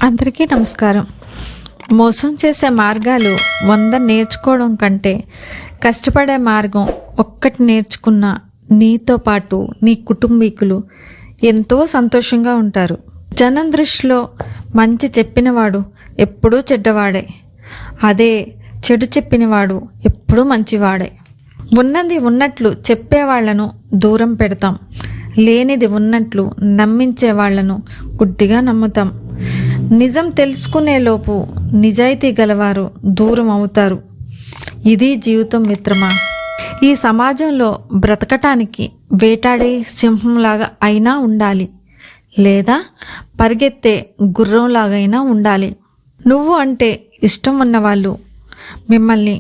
అందరికీ నమస్కారం. మోసం చేసే మార్గాలు 100 నేర్చుకోవడం కంటే కష్టపడే మార్గం ఒక్కటి నేర్చుకున్న నీతో పాటు నీ కుటుంబీకులు ఎంతో సంతోషంగా ఉంటారు. జనం దృష్టిలో మంచి చెప్పినవాడు ఎప్పుడూ చెడ్డవాడే, అదే చెడు చెప్పినవాడు ఎప్పుడూ మంచివాడే. ఉన్నది ఉన్నట్లు చెప్పేవాళ్లను దూరం పెడతాం, లేనిది ఉన్నట్లు నమ్మించే వాళ్లను గుడ్డిగా నమ్ముతాం. నిజం తెలుసుకునేలోపు నిజాయితీ గలవారు దూరం అవుతారు. ఇది జీవితం మిత్రమా. ఈ సమాజంలో బ్రతకటానికి వేటాడే సింహంలాగా అయినా ఉండాలి, లేదా పరిగెత్తే గుర్రంలాగైనా ఉండాలి. నువ్వు అంటే ఇష్టం ఉన్నవాళ్ళు, మిమ్మల్ని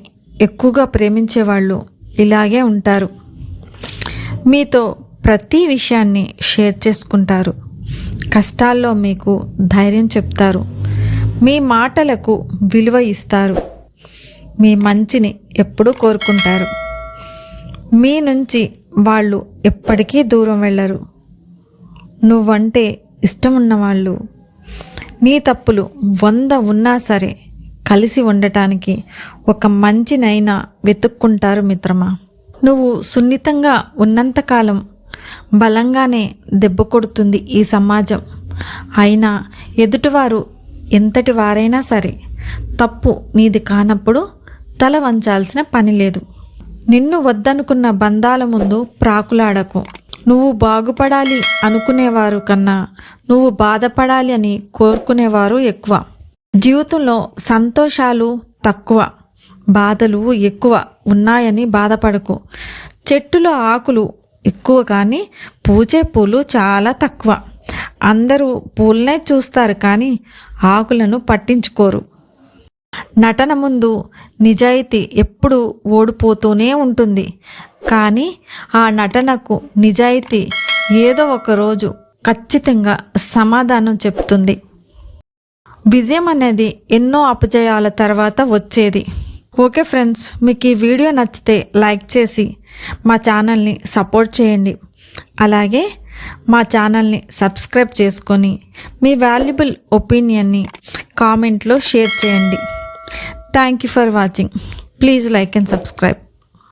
ఎక్కువగా ప్రేమించేవాళ్ళు ఇలాగే ఉంటారు. మీతో ప్రతి విషయాన్ని షేర్ చేసుకుంటారు, కష్టాల్లో మీకు ధైర్యం చెప్తారు, మీ మాటలకు విలువ ఇస్తారు, మీ మంచిని ఎప్పుడూ కోరుకుంటారు. మీ నుంచి వాళ్ళు ఎప్పటికీ దూరం వెళ్ళరు. నువ్వంటే ఇష్టం ఉన్నవాళ్ళు నీ తప్పులు 100 ఉన్నా సరే కలిసి ఉండటానికి ఒక మంచినైనా వెతుక్కుంటారు మిత్రమా. నువ్వు సున్నితంగా ఉన్నంతకాలం బలంగానే దెబ్బ కొడుతుంది ఈ సమాజం. అయినా ఎదుటివారు ఎంతటి వారైనా సరే తప్పు నీది కానప్పుడు తల వంచాల్సిన పని లేదు. నిన్ను వద్దనుకున్న బంధాల ముందు ప్రాకులాడకు. నువ్వు బాగుపడాలి అనుకునేవారు కన్నా నువ్వు బాధపడాలి అని కోరుకునేవారు ఎక్కువ. జీవితంలో సంతోషాలు తక్కువ, బాధలు ఎక్కువ ఉన్నాయని బాధపడకు. చెట్టులో ఆకులు ఎక్కువ కానీ పూచే పూలు చాలా తక్కువ. అందరూ పూలనే చూస్తారు కానీ ఆకులను పట్టించుకోరు. నటన ముందు నిజాయితీ ఎప్పుడూ ఓడిపోతూనే ఉంటుంది, కానీ ఆ నటనకు నిజాయితీ ఏదో ఒక రోజు ఖచ్చితంగా సమాధానం చెప్తుంది. విజయం అనేది ఎన్నో అపజయాల తర్వాత వచ్చేది. ఓకే ఫ్రెండ్స్, మీకు ఈ వీడియో నచ్చితే లైక్ చేసి మా ఛానల్ని సపోర్ట్ చేయండి. అలాగే మా ఛానల్ని సబ్స్క్రైబ్ చేసుకొని మీ వాల్యుబుల్ ఒపీనియన్ని కామెంట్లో షేర్ చేయండి. Thank you for watching. Please like and subscribe.